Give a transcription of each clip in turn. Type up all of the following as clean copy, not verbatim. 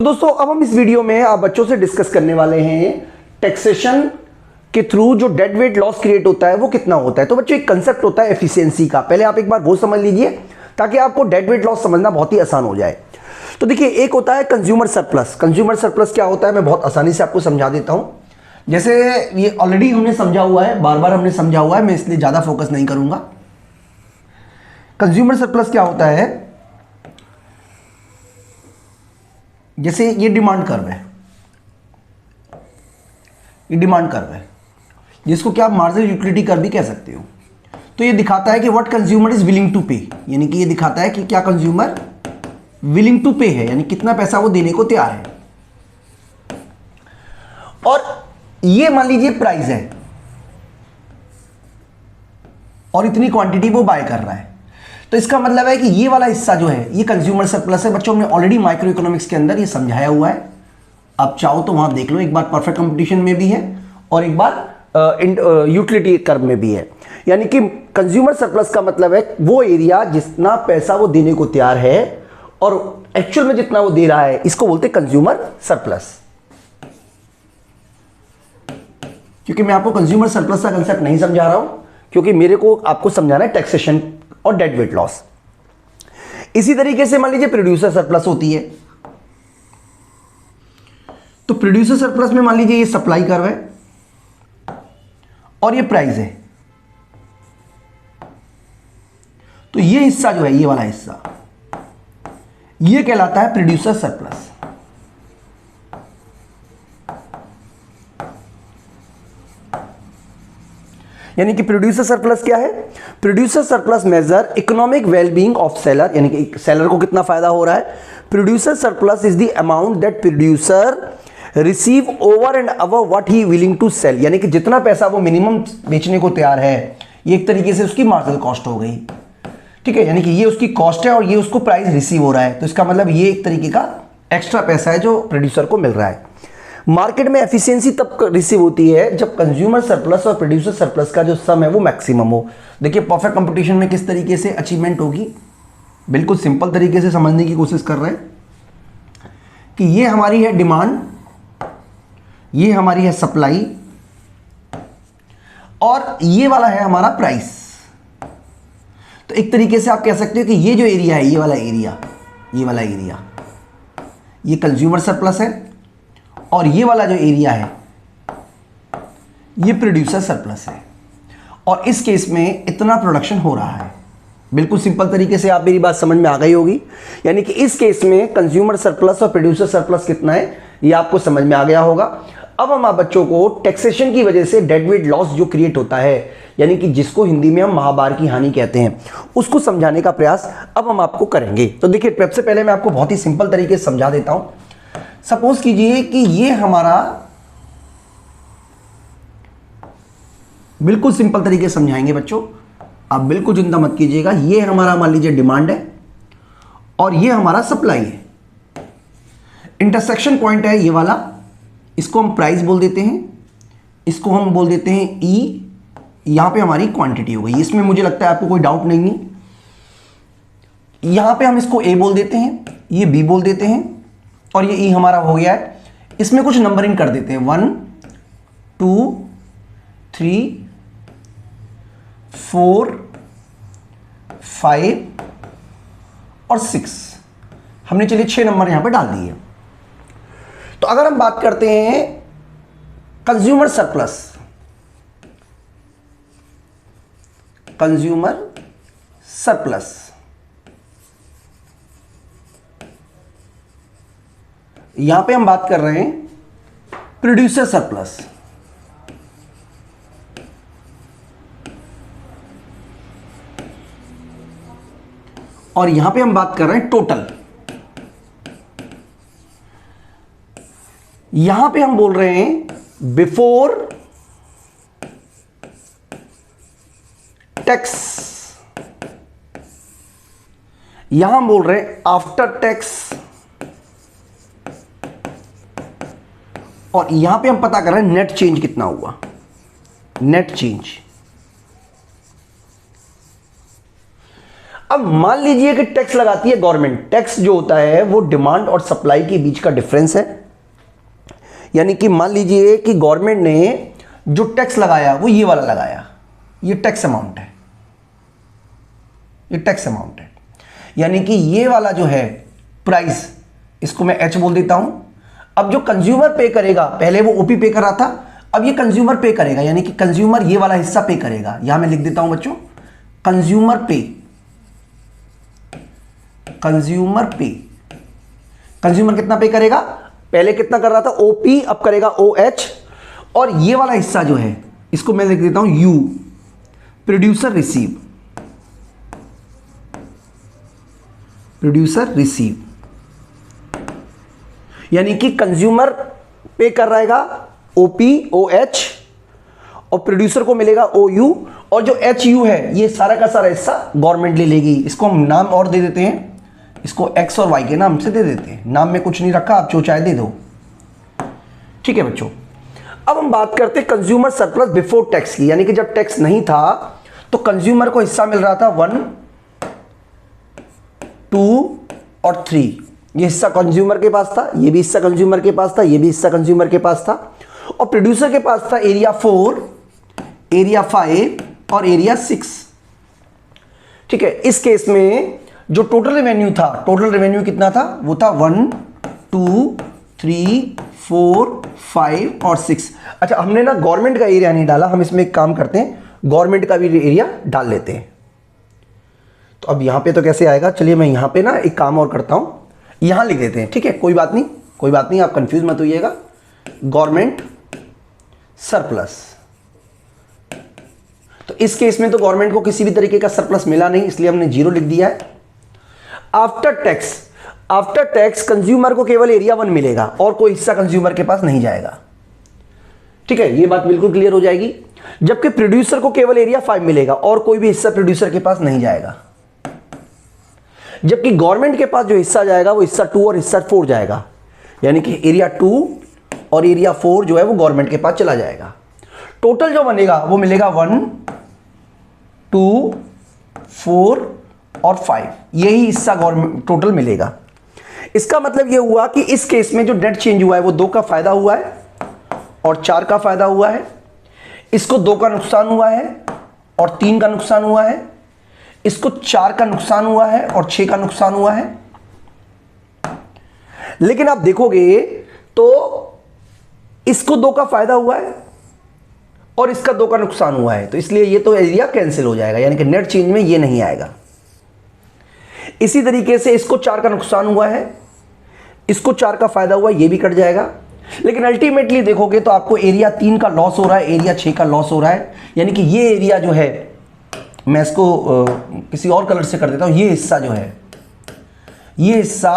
दोस्तों अब हम इस वीडियो में आप बच्चों से डिस्कस करने वाले हैं टैक्सेशन के थ्रू जो डेड वेट लॉस क्रिएट होता है वो कितना होता है। तो बच्चों एक कंसेप्ट होता है एफिशिएंसी का, पहले आप एक बार वो समझ लीजिए ताकि आपको डेड वेट लॉस समझना बहुत ही आसान हो जाए। तो देखिए एक होता है कंज्यूमर सरप्लस। कंज्यूमर सरप्लस क्या होता है मैं बहुत आसानी से आपको समझा देता हूं। जैसे ये ऑलरेडी हमने समझा हुआ है, बार बार हमने समझा हुआ है, मैं इसलिए ज्यादा फोकस नहीं करूंगा। कंज्यूमर सरप्लस क्या होता है, जैसे ये डिमांड कर्व है, ये डिमांड कर्व है जिसको क्या आप मार्जिनल यूटिलिटी कर्व भी कह सकते हो। तो ये दिखाता है कि what consumer is willing to pay, यानी कि ये दिखाता है कि क्या कंज्यूमर विलिंग टू पे है, यानी कितना पैसा वो देने को तैयार है। और ये मान लीजिए प्राइस है और इतनी क्वांटिटी वो बाय कर रहा है। तो इसका मतलब है कि ये वाला हिस्सा जो है ये कंज्यूमर सरप्लस है। बच्चों हमने ऑलरेडी माइक्रो इकोनॉमिक्स के अंदर ये समझाया हुआ है, आप चाहो तो वहां देख लो, एक बार परफेक्ट कंपटीशन में भी है और एक बार यूटिलिटी कर्व में भी है। यानी कि कंज्यूमर सरप्लस का मतलब है वो एरिया जितना पैसा वो देने को तैयार है और एक्चुअल में जितना वो दे रहा है, इसको बोलते हैं कंज्यूमर सरप्लस। क्योंकि मैं आपको कंज्यूमर सरप्लस का कंसेप्ट नहीं समझा रहा हूं, क्योंकि मेरे को आपको समझाना है टैक्सेशन और डेड वेट लॉस। इसी तरीके से मान लीजिए प्रोड्यूसर सरप्लस होती है। तो प्रोड्यूसर सरप्लस में मान लीजिए ये सप्लाई कर्व है और ये प्राइस है। तो ये हिस्सा जो है, ये वाला हिस्सा, ये कहलाता है प्रोड्यूसर सरप्लस। यानी कि प्रोड्यूसर सरप्लस क्या है, producer surplus measure economic wellbeing of seller, यानी कि सेलर को कितना फायदा हो रहा है। Producer surplus is the amount that producer receive over and above what he willing to sell, यानी कि जितना पैसा वो मिनिमम बेचने को तैयार है, ये एक तरीके से उसकी मार्जिनल कॉस्ट हो गई। ठीक है, यानी कि ये उसकी कॉस्ट है और ये उसको प्राइस रिसीव हो रहा है। तो इसका मतलब ये एक तरीके का एक्स्ट्रा पैसा है जो प्रोड्यूसर को मिल रहा है। मार्केट में एफिशिएंसी तब रिसीव होती है जब कंज्यूमर सरप्लस और प्रोड्यूसर सरप्लस का जो सम है वो मैक्सिमम हो। देखिए परफेक्ट कंपटीशन में किस तरीके से अचीवमेंट होगी, बिल्कुल सिंपल तरीके से समझने की कोशिश कर रहे हैं कि ये हमारी है डिमांड, ये हमारी है सप्लाई और ये वाला है हमारा प्राइस। तो एक तरीके से आप कह सकते हो कि ये जो एरिया है, ये वाला एरिया, ये वाला एरिया, ये कंज्यूमर सरप्लस है और ये वाला जो एरिया है ये प्रोड्यूसर सरप्लस है। और इस केस में इतना प्रोडक्शन हो रहा है। बिल्कुल सिंपल तरीके से आप मेरी बात समझ में आ गई होगी। यानी कि इस केस में कंज्यूमर सरप्लस और प्रोड्यूसर सरप्लस कितना है ये आपको समझ में आ गया होगा। अब हम आप बच्चों को टैक्सेशन की वजह से डेड वेट लॉस जो क्रिएट होता है, यानी कि जिसको हिंदी में हम महाभार की हानि कहते हैं, उसको समझाने का प्रयास अब हम आपको करेंगे। तो देखिए सबसे पहले मैं आपको बहुत ही सिंपल तरीके से समझा देता हूं। सपोज कीजिए कि ये हमारा, बिल्कुल सिंपल तरीके से समझाएंगे बच्चों, आप बिल्कुल चिंता मत कीजिएगा। ये हमारा मान लीजिए डिमांड है और ये हमारा सप्लाई है। इंटरसेक्शन पॉइंट है ये वाला, इसको हम प्राइस बोल देते हैं, इसको हम बोल देते हैं ई। यहां पे हमारी क्वांटिटी हो गई, इसमें मुझे लगता है आपको कोई डाउट नहीं है। यहां पे हम इसको ए बोल देते हैं, ये बी बोल देते हैं और ये ई हमारा हो गया है। इसमें कुछ नंबरिंग कर देते हैं, 1 2 3 4 5 और 6। हमने चलिए 6 नंबर यहां पे डाल दिए। तो अगर हम बात करते हैं कंज्यूमर सरप्लस, कंज्यूमर सरप्लस, यहां पे हम बात कर रहे हैं प्रोड्यूसर सरप्लस। और यहां पे हम बात कर रहे हैं टोटल। यहां पे हम बोल रहे हैं बिफोर टैक्स, यहां हम बोल रहे हैं आफ्टर टैक्स, और यहां पे हम पता कर रहे हैं नेट चेंज कितना हुआ, नेट चेंज। अब मान लीजिए कि टैक्स लगाती है गवर्नमेंट। टैक्स जो होता है वो डिमांड और सप्लाई के बीच का डिफरेंस है। यानी कि मान लीजिए कि गवर्नमेंट ने जो टैक्स लगाया वो ये वाला लगाया, ये टैक्स अमाउंट है, ये टैक्स अमाउंट है। यानी कि ये वाला जो है प्राइस, इसको मैं एच बोल देता हूं। अब जो कंज्यूमर पे करेगा, पहले वो ओपी पे कर रहा था, अब ये कंज्यूमर पे करेगा, यानी कि कंज्यूमर ये वाला हिस्सा पे करेगा। यहां मैं लिख देता हूं बच्चों, कंज्यूमर पे, कंज्यूमर पे। कंज्यूमर कितना पे करेगा? पहले कितना कर रहा था? ओपी, अब करेगा ओ एच। और ये वाला हिस्सा जो है इसको मैं लिख देता हूं you, producer receive, producer receive. यानी कि कंज्यूमर पे कर रहेगा ओपी ओ एच, और प्रोड्यूसर को मिलेगा ओ यू, और जो एच यू है ये सारा का सारा हिस्सा गवर्नमेंट ले लेगी। इसको हम नाम और दे देते हैं, इसको एक्स और वाई के नाम से दे देते हैं। नाम में कुछ नहीं रखा, आप जो चाहे दे दो। ठीक है बच्चों, अब हम बात करते हैं कंज्यूमर सरप्लस बिफोर टैक्स की। यानी कि जब टैक्स नहीं था तो कंज्यूमर को हिस्सा मिल रहा था 1, 2 और 3। ये हिस्सा कंज्यूमर के पास था, ये भी हिस्सा कंज्यूमर के पास था, ये भी हिस्सा कंज्यूमर के पास था। और प्रोड्यूसर के पास था एरिया 4, एरिया 5 और एरिया 6। ठीक है, इस केस में जो टोटल रेवेन्यू था, टोटल रेवेन्यू कितना था? वो था 1, 2, 3, 4, 5 और 6। अच्छा, हमने ना गवर्नमेंट का एरिया नहीं डाला, हम इसमें एक काम करते हैं, गवर्नमेंट का भी एरिया डाल लेते हैं। तो अब यहां पे तो कैसे आएगा? चलिए मैं यहां पे ना एक काम और करता हूं, यहां लिख देते हैं। ठीक है, कोई बात नहीं, कोई बात नहीं, आप कंफ्यूज मत होइएगा। गवर्नमेंट सरप्लस, तो इस केस में तो गवर्नमेंट को किसी भी तरीके का सरप्लस मिला नहीं, इसलिए हमने 0 लिख दिया है। After tax, after tax consumer को केवल एरिया 1 मिलेगा और कोई हिस्सा कंज्यूमर के पास नहीं जाएगा। ठीक है, ये बात बिल्कुल क्लियर हो जाएगी। जबकि प्रोड्यूसर को केवल एरिया 5 मिलेगा और कोई भी हिस्सा प्रोड्यूसर के पास नहीं जाएगा। जबकि गवर्नमेंट के पास जो हिस्सा जाएगा वो हिस्सा 2 और हिस्सा 4 जाएगा। यानी कि एरिया 2 और एरिया 4 जो है वो गवर्नमेंट के पास चला जाएगा। टोटल जो बनेगा वो मिलेगा 1, 2, 4 और 5, यही हिस्सा गवर्नमेंट टोटल मिलेगा। इसका मतलब यह हुआ कि इस केस में जो नेट चेंज हुआ है वो 2 का फायदा हुआ है और 4 का फायदा हुआ है। इसको 2 का नुकसान हुआ है और 3 का नुकसान हुआ है। इसको 4 का नुकसान हुआ है और 6 का नुकसान हुआ है। लेकिन आप देखोगे तो इसको 2 का फायदा हुआ है और इसका 2 का नुकसान हुआ है, तो इसलिए ये तो एरिया कैंसिल हो जाएगा, यानी कि नेट चेंज में ये नहीं आएगा। इसी तरीके से इसको 4 का नुकसान हुआ है, इसको 4 का फायदा हुआ, ये भी कट जाएगा। लेकिन अल्टीमेटली देखोगे तो आपको एरिया 3 का लॉस हो रहा है, एरिया 6 का लॉस हो रहा है। यानी कि ये एरिया जो है, मैं इसको किसी और कलर से कर देता हूं, ये हिस्सा जो है, ये हिस्सा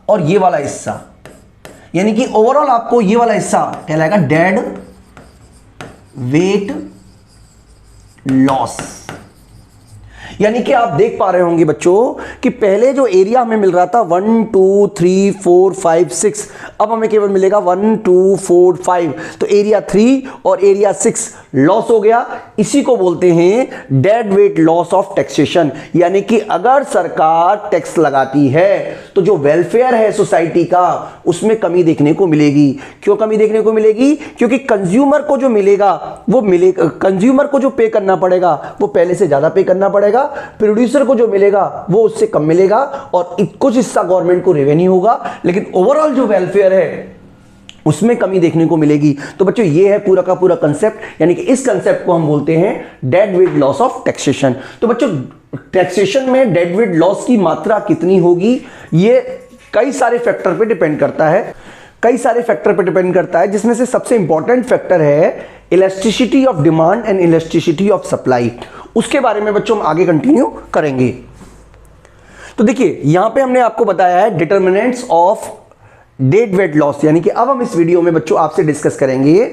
और ये वाला हिस्सा, यानी कि ओवरऑल आपको ये वाला हिस्सा कहलाएगा डेड वेट लॉस। यानी कि आप देख पा रहे होंगे बच्चों कि पहले जो एरिया हमें मिल रहा था 1, 2, 3, 4, 5, 6, अब हमें केवल मिलेगा 1, 2, 4, 5, तो एरिया 3 और एरिया 6 लॉस हो गया। इसी को बोलते हैं dead weight loss of taxation. यानी कि अगर सरकार टैक्स लगाती है तो जो वेलफेयर है सोसाइटी का उसमें कमी देखने को मिलेगी। क्यों कमी देखने को मिलेगी? क्योंकि कंज्यूमर को जो मिलेगा वो मिलेगा, कंज्यूमर को जो पे करना पड़ेगा वो पहले से ज्यादा पे करना पड़ेगा, प्रोड्यूसर को जो मिलेगा वो उससे कम मिलेगा और कुछ हिस्सा गवर्नमेंट को रेवेन्यू होगा, लेकिन ओवरऑल जो वेलफेयर है उसमें कमी देखने को मिलेगी। तो बच्चों ये है पूरा का पूरा कंसेप्ट, यानी कि इस कंसेप्ट को हम बोलते हैं dead weight loss of taxation. तो बच्चों टैक्सेशन में डेड वेट लॉस की मात्रा कितनी होगी ये कई सारे फैक्टर पे डिपेंड करता है, कई सारे फैक्टर पे डिपेंड करता है, जिसमें से सबसे इंपॉर्टेंट फैक्टर है elasticity of demand and elasticity of supply. उसके बारे में बच्चों हम आगे कंटिन्यू करेंगे। तो देखिए यहां पे हमने आपको बताया है determinants of dead weight loss, यानी कि अब हम इस वीडियो में बच्चों आपसे डिस्कस करेंगे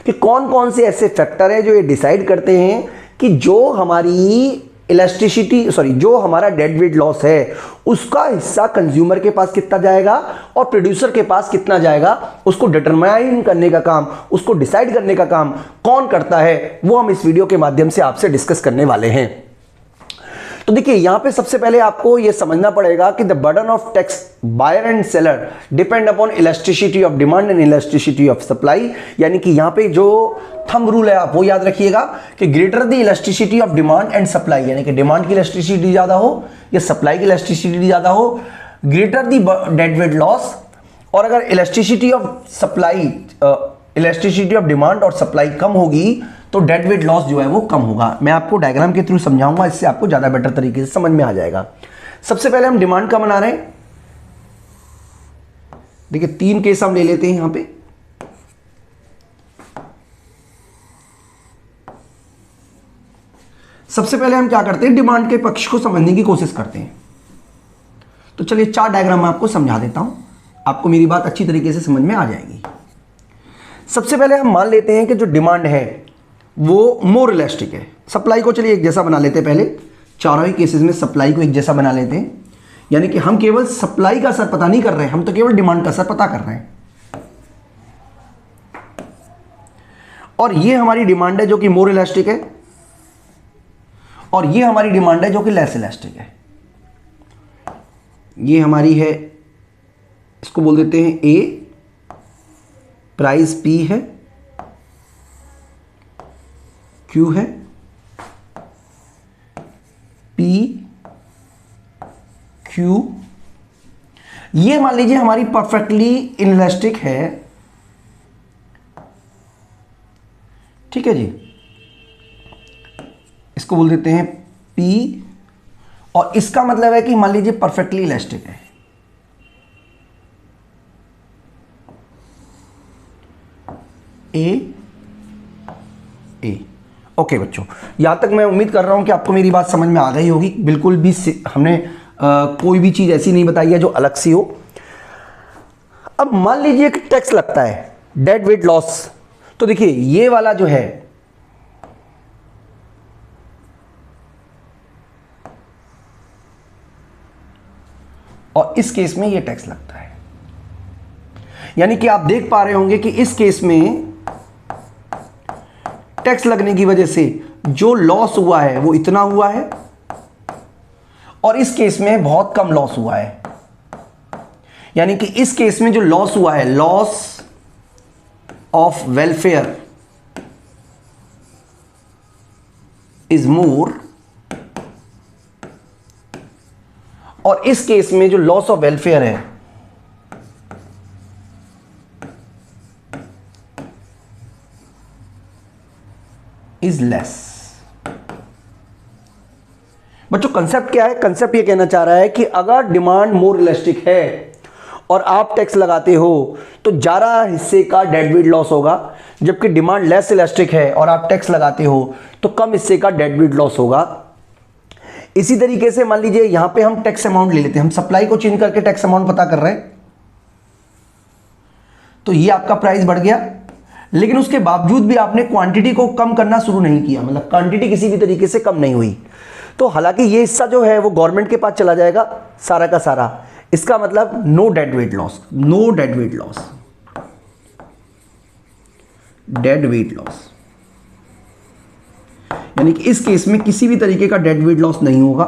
कि कौन कौन से ऐसे फैक्टर है जो ये डिसाइड करते हैं कि जो हमारी इलास्टिसिटी जो हमारा डेड वेट लॉस है उसका हिस्सा कंज्यूमर के पास कितना जाएगा और प्रोड्यूसर के पास कितना जाएगा, उसको डिटरमाइन करने का काम, उसको डिसाइड करने का काम कौन करता है, वो हम इस वीडियो के माध्यम से आपसे डिस्कस करने वाले हैं। तो देखिए यहां पे सबसे पहले आपको यह समझना पड़ेगा कि the burden of tax buyer and seller depend upon elasticity of demand and elasticity of supply. यानी कि यहां पे जो थंब रूल है आप वो याद रखिएगा कि greater the elasticity of demand and supply, यानी कि डिमांड की इलास्टिसिटी ज्यादा हो या सप्लाई की इलास्टिसिटी ज्यादा हो, greater the dead weight loss. और अगर elasticity of supply, elasticity of demand और सप्लाई कम होगी तो डेड वेट लॉस जो है वो कम होगा। मैं आपको डायग्राम के थ्रू समझाऊंगा, इससे आपको ज्यादा बेटर तरीके से समझ में आ जाएगा। सबसे पहले हम डिमांड का बना रहे हैं। देखिए 3 केस हम ले लेते हैं यहां पे। सबसे पहले हम क्या करते हैं, डिमांड के पक्ष को समझने की कोशिश करते हैं। तो चलिए 4 डायग्राम मैं आपको समझा देता हूं, आपको मेरी बात अच्छी तरीके से समझ में आ जाएगी। सबसे पहले हम मान लेते हैं कि जो डिमांड है वो मोर इलास्टिक है। सप्लाई को चलिए एक जैसा बना लेते हैं। पहले चारों ही केसेस में सप्लाई को एक जैसा बना लेते हैं, यानी कि हम केवल सप्लाई का असर पता नहीं कर रहे हैं, हम तो केवल डिमांड का असर पता कर रहे हैं। और ये हमारी डिमांड है जो कि मोर इलास्टिक है, और ये हमारी डिमांड है जो कि लेस इलास्टिक है। ये हमारी है, इसको बोल देते हैं ए, प्राइस पी है, क्यू है, पी क्यू। ये मान लीजिए हमारी परफेक्टली इनइलास्टिक है, ठीक है जी। इसको बोल देते हैं पी, और इसका मतलब है कि मान लीजिए परफेक्टली इलास्टिक है। ए ए ओके बच्चों, यहां तक मैं उम्मीद कर रहा हूं कि आपको मेरी बात समझ में आ गई होगी। बिल्कुल भी हमने कोई भी चीज ऐसी नहीं बताई है जो अलग सी हो। अब मान लीजिए कि टैक्स लगता है, डेड वेट लॉस। तो देखिए ये वाला जो है और इस केस में ये टैक्स लगता है, यानी कि आप देख पा रहे होंगे कि इस केस में टैक्स लगने की वजह से जो लॉस हुआ है वो इतना हुआ है, और इस केस में बहुत कम लॉस हुआ है। यानी कि इस केस में जो लॉस हुआ है, loss of welfare is more, और इस केस में जो लॉस ऑफ वेलफेयर है इज लेस। बच्चों कंसेप्ट क्या है? कंसेप्ट ये कहना चाह रहा है कि अगर डिमांड मोर इलास्टिक है और आप टैक्स लगाते हो तो ज्यादा हिस्से का डेड वेट लॉस होगा, जबकि डिमांड लेस इलास्टिक है और आप टैक्स लगाते हो तो कम हिस्से का डेड वेट लॉस होगा। इसी तरीके से मान लीजिए यहां पे हम टैक्स अमाउंट ले लेते हैं, हम सप्लाई को चेंज करके टैक्स अमाउंट पता कर रहे हैं। तो ये आपका प्राइस बढ़ गया, लेकिन उसके बावजूद भी आपने क्वांटिटी को कम करना शुरू नहीं किया, मतलब क्वांटिटी किसी भी तरीके से कम नहीं हुई। तो हालांकि ये हिस्सा जो है वो गवर्नमेंट के पास चला जाएगा सारा का सारा। इसका मतलब no dead weight loss, no dead weight loss, dead weight loss, यानी कि इस केस में किसी भी तरीके का डेड वेट लॉस नहीं होगा।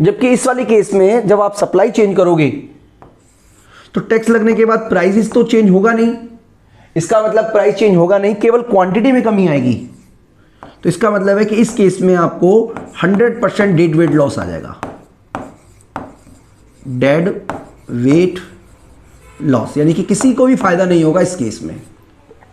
जबकि इस वाले केस में जब आप सप्लाई चेंज करोगे तो टैक्स लगने के बाद प्राइसेस तो चेंज होगा नहीं, इसका मतलब प्राइस चेंज होगा नहीं, केवल क्वांटिटी में कमी आएगी। तो इसका मतलब है कि इस केस में आपको 100% डेड वेट लॉस आ जाएगा, डेड वेट लॉस, यानी कि किसी को भी फायदा नहीं होगा इस केस में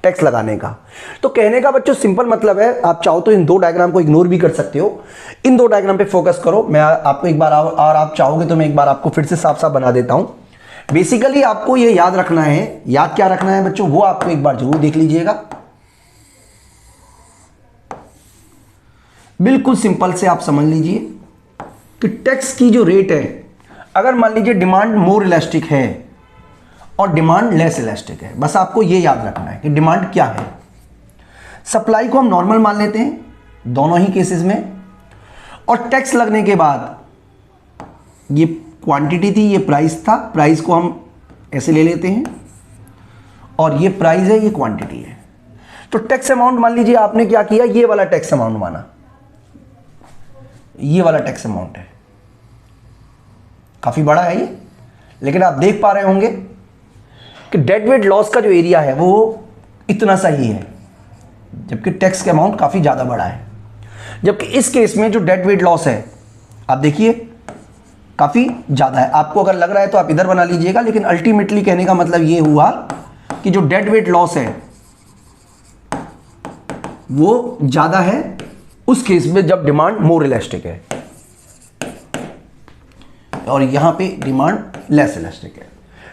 टैक्स लगाने का। तो कहने का बच्चों सिंपल मतलब है, आप चाहो तो इन 2 डायग्राम को इग्नोर भी कर सकते हो, इन 2 डायग्राम पे फोकस करो। मैं आपको एक बार और आप चाहोगे तो मैं एक बार आपको फिर से साफ साफ बना देता हूं। बेसिकली आपको ये याद रखना है, याद क्या रखना है बच्चों, वो आपको एक बार जरूर देख लीजिएगा। बिल्कुल सिंपल से आप समझ लीजिए कि टैक्स की जो रेट है, अगर मान लीजिए डिमांड मोर इलास्टिक है और डिमांड लेस इलास्टिक है, बस आपको ये याद रखना है कि डिमांड क्या है। सप्लाई को हम नॉर्मल मान लेते हैं दोनों ही केसेस में, और टैक्स लगने के बाद ये क्वांटिटी थी, ये प्राइस था, प्राइस को हम ऐसे ले लेते हैं, और ये प्राइस है, ये क्वांटिटी है। तो टैक्स अमाउंट मान लीजिए आपने क्या किया, ये वाला टैक्स अमाउंट माना, ये वाला टैक्स अमाउंट है, काफी बड़ा है ये, लेकिन आप देख पा रहे होंगे कि डेड वेट लॉस का जो एरिया है वो इतना सा ही है, जबकि टैक्स का अमाउंट काफी ज्यादा बड़ा है। जबकि इस केस में जो डेड वेट लॉस है आप देखिए काफी ज्यादा है। आपको अगर लग रहा है तो आप इधर बना लीजिएगा, लेकिन अल्टीमेटली कहने का मतलब ये हुआ कि जो डेड वेट लॉस है वो ज्यादा है उस केस में जब डिमांड मोर इलास्टिक है, और यहां पे डिमांड लेस इलास्टिक है।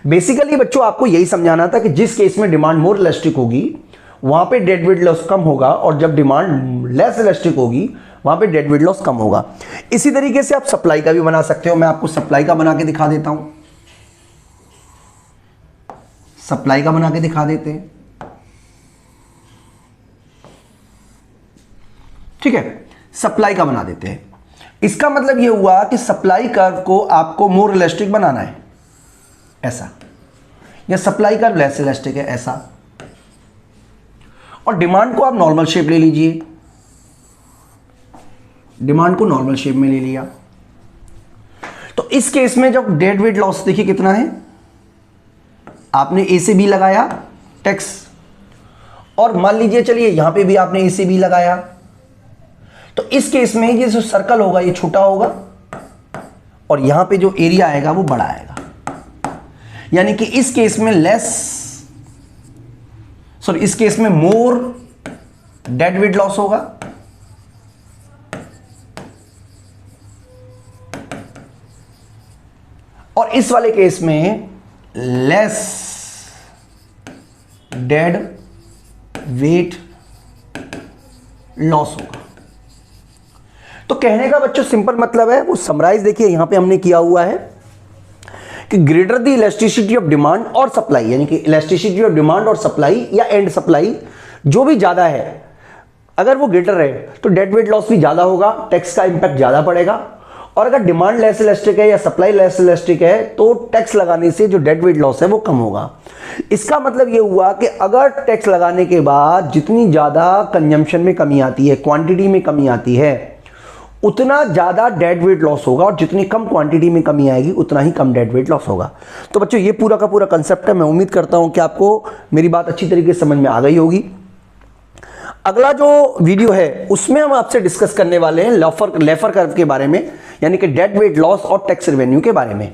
बेसिकली बच्चों आपको यही समझाना था कि जिस केस में डिमांड मोर इलास्टिक होगी वहां पे डेड वेट लॉस कम होगा, और जब डिमांड लेस इलास्टिक होगी वहां पे डेड वेट लॉस कम होगा। इसी तरीके से आप सप्लाई का भी बना सकते हो। मैं आपको सप्लाई का बना के दिखा देता हूं, सप्लाई का बना के दिखा देते हैं, ठीक है। सप्लाई का बना देते हैं। इसका मतलब यह हुआ कि सप्लाई कर्व को आपको मोर इलास्टिक बनाना है ऐसा, या सप्लाई कर्व लेस इलास्टिक है ऐसा, और डिमांड को आप नॉर्मल शेप ले लीजिए, डिमांड को नॉर्मल शेप में ले लिया। तो इस केस में जब डेड वेट लॉस देखिए कितना है, आपने ए से बी लगाया टैक्स, और मान लीजिए चलिए यहां पे भी आपने ए से बी लगाया, तो इस केस में ये जो सर्कल होगा ये छोटा होगा और यहां पे जो एरिया आएगा वो बड़ा आएगा। यानी कि इस केस में इस केस में मोर डेड वेट लॉस होगा, और इस वाले केस में लेस डेड वेट लॉस होगा। तो कहने का बच्चों सिंपल मतलब है, वो समराइज देखिए यहां पे हमने किया हुआ है कि greater the elasticity of demand और सप्लाई, यानी कि इलास्टिसिटी ऑफ डिमांड और सप्लाई या एंड सप्लाई जो भी ज्यादा है, अगर वो ग्रेटर है तो डेड वेट लॉस भी ज्यादा होगा, टैक्स का इंपैक्ट ज्यादा पड़ेगा। और अगर डिमांड लेस इलास्टिक है या सप्लाई लेस इलास्टिक है तो टैक्स लगाने से जो डेड वेट लॉस है वो कम होगा। इसका मतलब ये हुआ कि अगर टैक्स लगाने के बाद जितनी ज्यादा कंजम्पशन में कमी आती है, क्वांटिटी में कमी आती है, उतना ज्यादा डेड वेट लॉस होगा, और जितनी कम क्वांटिटी में कमी आएगी उतना ही कम डेड वेट लॉस होगा। तो बच्चों ये पूरा का पूरा कंसेप्ट है। मैं उम्मीद करता हूं कि आपको मेरी बात अच्छी तरीके से समझ में आ गई होगी। अगला जो वीडियो है उसमें हम आपसे डिस्कस करने वाले हैं लेफर कर्व के बारे में, यानी कि डेड वेट लॉस और टैक्स रेवेन्यू के बारे में।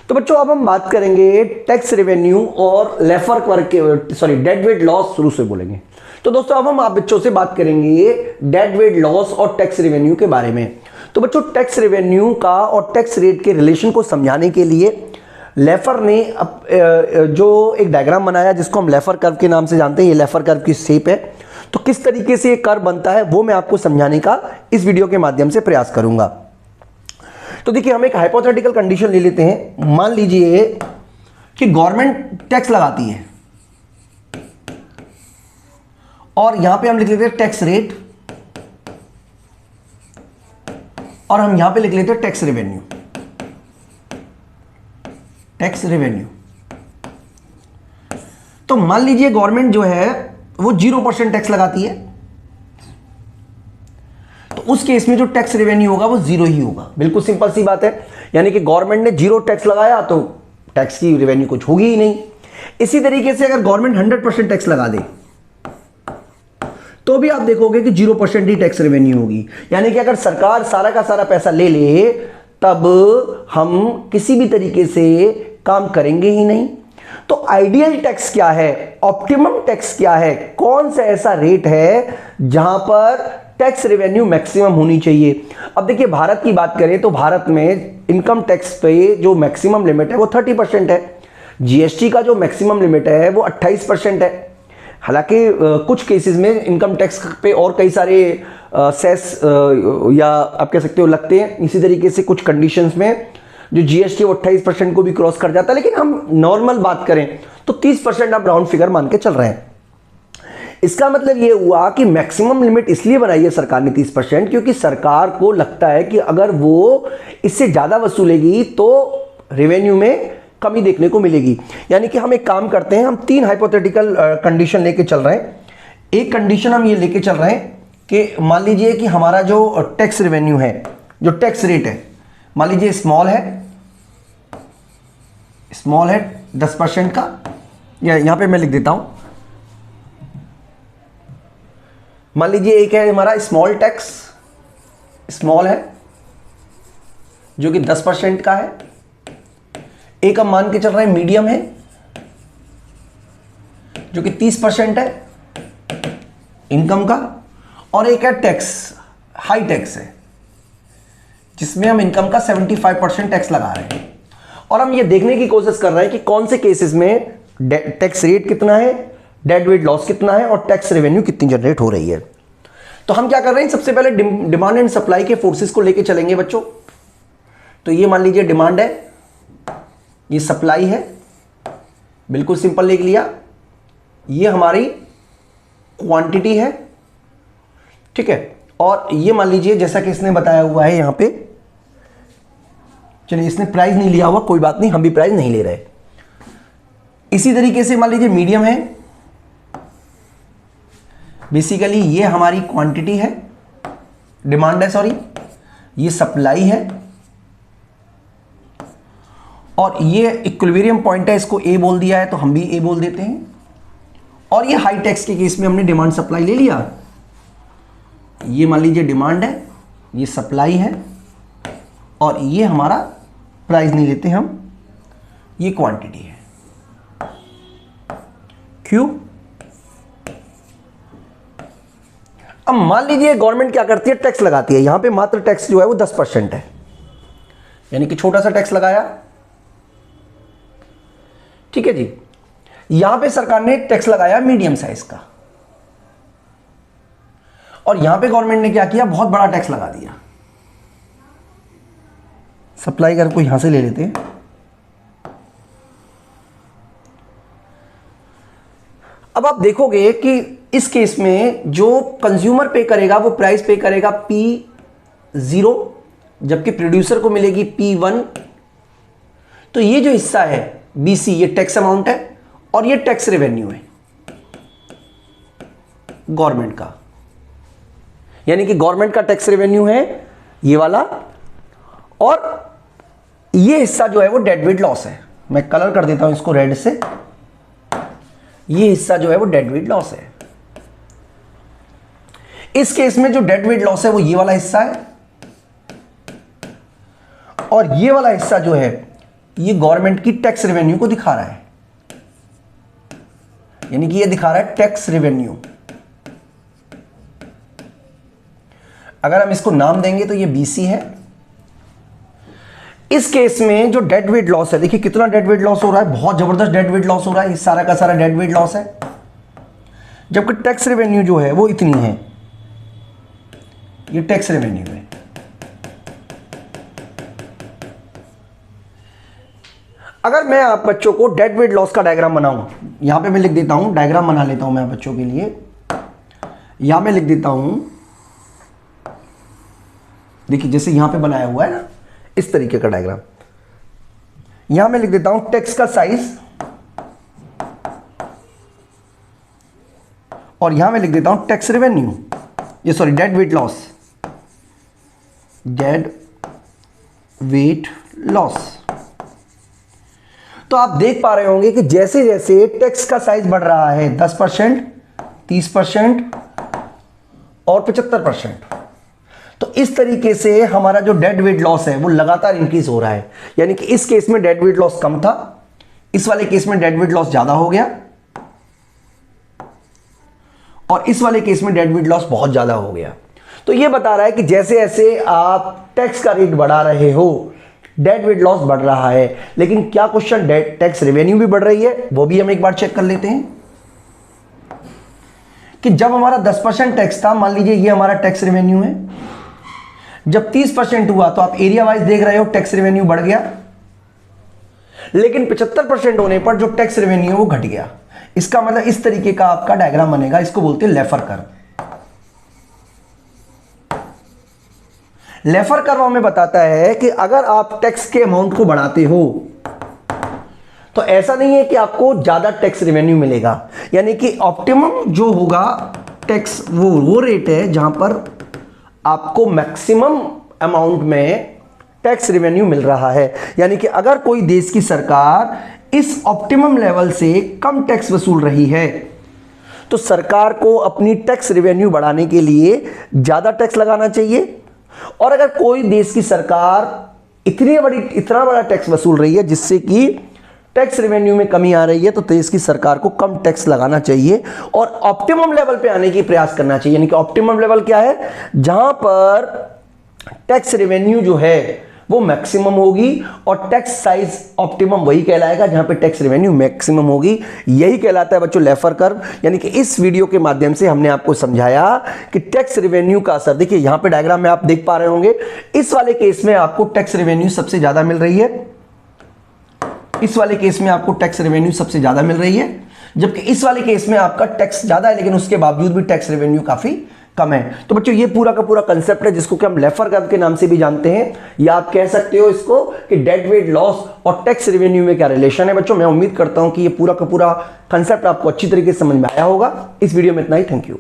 तो बच्चों अब हम बात करेंगे टैक्स रेवेन्यू और लेफर कर्व के, डेड वेट लॉस शुरू से बोलेंगे। तो दोस्तों अब हम आप बच्चों से बात करेंगे डेड वेट लॉस और टैक्स रेवेन्यू के बारे में। तो बच्चों टैक्स रेवेन्यू का और टैक्स रेट के रिलेशन को समझाने के लिए लेफर ने जो एक डायग्राम बनाया जिसको हम लेफर कर्व के नाम से जानते हैं, ये लेफर कर्व की शेप है। तो किस तरीके से ये कर्व बनता है वो मैं आपको समझाने का इस वीडियो के माध्यम से प्रयास करूंगा। तो देखिए हम एक हाइपोथेटिकल कंडीशन ले लेते हैं। मान लीजिए कि गवर्नमेंट टैक्स लगाती है और यहां पे हम लिख लेते हैं टैक्स रेट, और हम यहां पे लिख लेते हैं टैक्स रेवेन्यू। टैक्स रेवेन्यू तो मान लीजिए गवर्नमेंट जो है वो 0% टैक्स लगाती है, तो उस केस में जो टैक्स रेवेन्यू होगा वो 0 ही होगा। बिल्कुल सिंपल सी बात है, यानी कि गवर्नमेंट ने 0 टैक्स लगाया तो टैक्स की रेवेन्यू कुछ होगी ही नहीं। इसी तरीके से अगर गवर्नमेंट 100% टैक्स लगा दे तो भी आप देखोगे कि 0% ही टैक्स रेवेन्यू होगी। यानी कि अगर सरकार सारा का सारा पैसा ले ले तब हम किसी भी तरीके से काम करेंगे ही नहीं। तो आइडियल टैक्स क्या है, ऑप्टिमम टैक्स क्या है, कौन सा ऐसा रेट है जहां पर टैक्स रेवेन्यू मैक्सिमम होनी चाहिए। अब देखिए भारत की बात करें तो भारत में इनकम टैक्स पे जो मैक्सिमम लिमिट है वो 30% है। जीएसटी का जो मैक्सिमम लिमिट है वो 28% है। हालांकि कुछ केसेस में इनकम टैक्स पे और कई सारे सेस या आप कह सकते हो लगते हैं। इसी तरीके से कुछ कंडीशंस में जो जीएसटी वो 28% को भी क्रॉस कर जाता है, लेकिन हम नॉर्मल बात करें तो 30% आप राउंड फिगर मान के चल रहे हैं। इसका मतलब यह हुआ कि मैक्सिमम लिमिट इसलिए बनाई है सरकार ने 30%, क्योंकि सरकार को लगता है कि अगर वो इससे ज्यादा वसूलेगी तो रेवेन्यू में कमी देखने को मिलेगी। यानी कि हम एक काम करते हैं, हम 3 हाइपोथेटिकल कंडीशन लेके चल रहे हैं। एक कंडीशन हम ये लेके चल रहे हैं कि मान लीजिए कि हमारा जो टैक्स रेवेन्यू है, जो टैक्स रेट है, मान लीजिए स्मॉल है 10% का, या यहां पे मैं लिख देता हूं, मान लीजिए एक है हमारा स्मॉल टैक्स, स्मॉल है जो कि 10% का है। एक हम मान के चल रहे हैं मीडियम है जो कि 30% है इनकम का, और एक है टैक्स, हाई टैक्स है जिसमें हम इनकम का 75% टैक्स लगा रहे हैं। और हम ये देखने की कोशिश कर रहे हैं कि कौन से केसेस में टैक्स रेट कितना है, डेड वेट लॉस कितना है और टैक्स रेवेन्यू कितनी जनरेट हो रही है। तो हम क्या कर रहे हैं, सबसे पहले डिमांड एंड सप्लाई के फोर्सेस को लेके चलेंगे बच्चों। तो ये मान लीजिए डिमांड है, ये सप्लाई है, बिल्कुल सिंपल लिख लिया। ये हमारी क्वांटिटी है, ठीक है। और ये मान लीजिए जैसा कि इसने बताया हुआ है यहां पे, चलिए इसने प्राइस नहीं लिया हुआ, कोई बात नहीं, हम भी प्राइस नहीं ले रहे। इसी तरीके से मान लीजिए मीडियम है, बेसिकली ये हमारी क्वांटिटी है, डिमांड है सॉरी, ये सप्लाई है, और ये इक्विलिब्रियम पॉइंट है, इसको ए बोल दिया है तो हम भी ए बोल देते हैं। और ये हाई टैक्स के केस में हमने डिमांड सप्लाई ले लिया। ये मान लीजिए डिमांड है, ये सप्लाई है, और ये हमारा प्राइस नहीं लेते हम, ये क्वांटिटी है। क्यों? अब मान लीजिए गवर्नमेंट क्या करती है, टैक्स लगाती है। यहां पे मात्र टैक्स जो है वो 10% है, यानी कि छोटा सा टैक्स लगाया, ठीक है जी। यहां पे सरकार ने टैक्स लगाया मीडियम साइज का, और यहां पे गवर्नमेंट ने क्या किया, बहुत बड़ा टैक्स लगा दिया। सप्लाई कर को यहां से ले लेते हैं। अब आप देखोगे कि इस केस में जो कंज्यूमर पे करेगा वो प्राइस पे करेगा P0, जबकि प्रोड्यूसर को मिलेगी P1। तो ये जो हिस्सा है BC, ये टैक्स अमाउंट है, और ये टैक्स रेवेन्यू है गवर्नमेंट का, यानी कि गवर्नमेंट का टैक्स रेवेन्यू है ये वाला, और ये हिस्सा जो है वो डेड वेट लॉस है। मैं कलर कर देता हूं इसको रेड से, ये हिस्सा जो है वो डेड वेट लॉस है। इस केस में जो डेड वेट लॉस है वो ये वाला हिस्सा है, और ये वाला हिस्सा जो है ये गवर्नमेंट की टैक्स रेवेन्यू को दिखा रहा है, यानी कि ये दिखा रहा है टैक्स रेवेन्यू। अगर हम इसको नाम देंगे तो ये BC है। इस केस में जो डेड वेट लॉस है, देखिए कितना डेड वेट लॉस हो रहा है, बहुत जबरदस्त डेड वेट लॉस हो रहा है, ये सारा का सारा डेड वेट लॉस है। जबकि टैक्स रेवेन्यू जो है वो इतनी है, ये टैक्स रेवेन्यू है। अगर मैं आप बच्चों को डेड वेट लॉस का डायग्राम बनाऊं, यहां पे मैं लिख देता हूं, डायग्राम बना लेता हूं मैं बच्चों के लिए। यहां मैं लिख देता हूं, देखिए जैसे यहां पे बनाया हुआ है ना, इस तरीके का डायग्राम। यहां मैं लिख देता हूं टैक्स का साइज, और यहां मैं लिख देता हूं टैक्स रेवेन्यू, ये sorry dead weight loss, dead weight loss. तो आप देख पा रहे होंगे कि जैसे जैसे टैक्स का साइज बढ़ रहा है 10%, 30% और 75%, तो इस तरीके से हमारा जो डेड वेट लॉस है वो लगातार इंक्रीज हो रहा है। यानी कि इस केस में डेड वेट लॉस कम था, इस वाले केस में डेड वेट लॉस ज्यादा हो गया, और इस वाले केस में डेड वेट लॉस बहुत ज्यादा हो गया। तो ये बता रहा है कि जैसे जैसे आप टैक्स का रेट बढ़ा रहे हो, डेड वेट लॉस बढ़ रहा है। लेकिन क्या क्वेश्चन टैक्स रेवेन्यू भी बढ़ रही है, वो भी हम एक बार चेक कर लेते हैं कि जब हमारा 10% टैक्स था, मान लीजिए ये हमारा टैक्स रेवेन्यू है, जब 30% हुआ तो आप एरिया वाइज देख रहे हो टैक्स रेवेन्यू बढ़ गया, लेकिन 75% होने पर जो टैक्स रेवेन्यू वो घट गया। इसका मतलब इस तरीके का आपका डायग्राम बनेगा, इसको बोलते हैं लेफर कर्व। लेफर कर्व हमें बताता है कि अगर आप टैक्स के अमाउंट को बढ़ाते हो तो ऐसा नहीं है कि आपको ज्यादा टैक्स रेवेन्यू मिलेगा, यानी कि ऑप्टिमम जो होगा टैक्स वो रेट है जहां पर आपको मैक्सिमम अमाउंट में टैक्स रेवेन्यू मिल रहा है। यानी कि अगर कोई देश की सरकार इस ऑप्टिमम लेवल से कम टैक्स वसूल रही है तो सरकार को अपनी टैक्स रेवेन्यू बढ़ाने के लिए ज्यादा टैक्स लगाना चाहिए। और अगर कोई देश की सरकार इतना बड़ा टैक्स वसूल रही है जिससे कि टैक्स रेवेन्यू में कमी आ रही है तो देश की सरकार को कम टैक्स लगाना चाहिए और ऑप्टिमम लेवल पे आने की प्रयास करना चाहिए। यानी कि ऑप्टिमम लेवल क्या है? जहां पर टैक्स रेवेन्यू जो है वो मैक्सिमम होगी और टैक्स साइज ऑप्टिमम वही कहलाएगा जहां पे टैक्स रेवेन्यू मैक्सिमम होगी। यही कहलाता है बच्चों लेफर कर्व। यानी कि इस वीडियो के माध्यम से हमने आपको समझाया कि टैक्स रेवेन्यू का असर, देखिए यहां पे डायग्राम में आप देख पा रहे होंगे, इस वाले केस में आपको टैक्स रेवेन्यू सबसे ज्यादा मिल रही है, इस वाले केस में आपको टैक्स रेवेन्यू सबसे ज्यादा मिल रही है, जबकि इस वाले केस में आपका टैक्स ज्यादा है लेकिन उसके बावजूद भी टैक्स रेवेन्यू काफी कम है। तो बच्चों ये पूरा का पूरा कंसेप्ट है जिसको कि हम लेफर कर्व के नाम से भी जानते हैं, या आप कह सकते हो इसको कि डेड वेट लॉस और टैक्स रेवेन्यू में क्या रिलेशन है। बच्चों मैं उम्मीद करता हूं कि ये पूरा का पूरा कंसेप्ट आपको अच्छी तरीके से समझ में आया होगा। इस वीडियो में इतना ही, थैंक यू।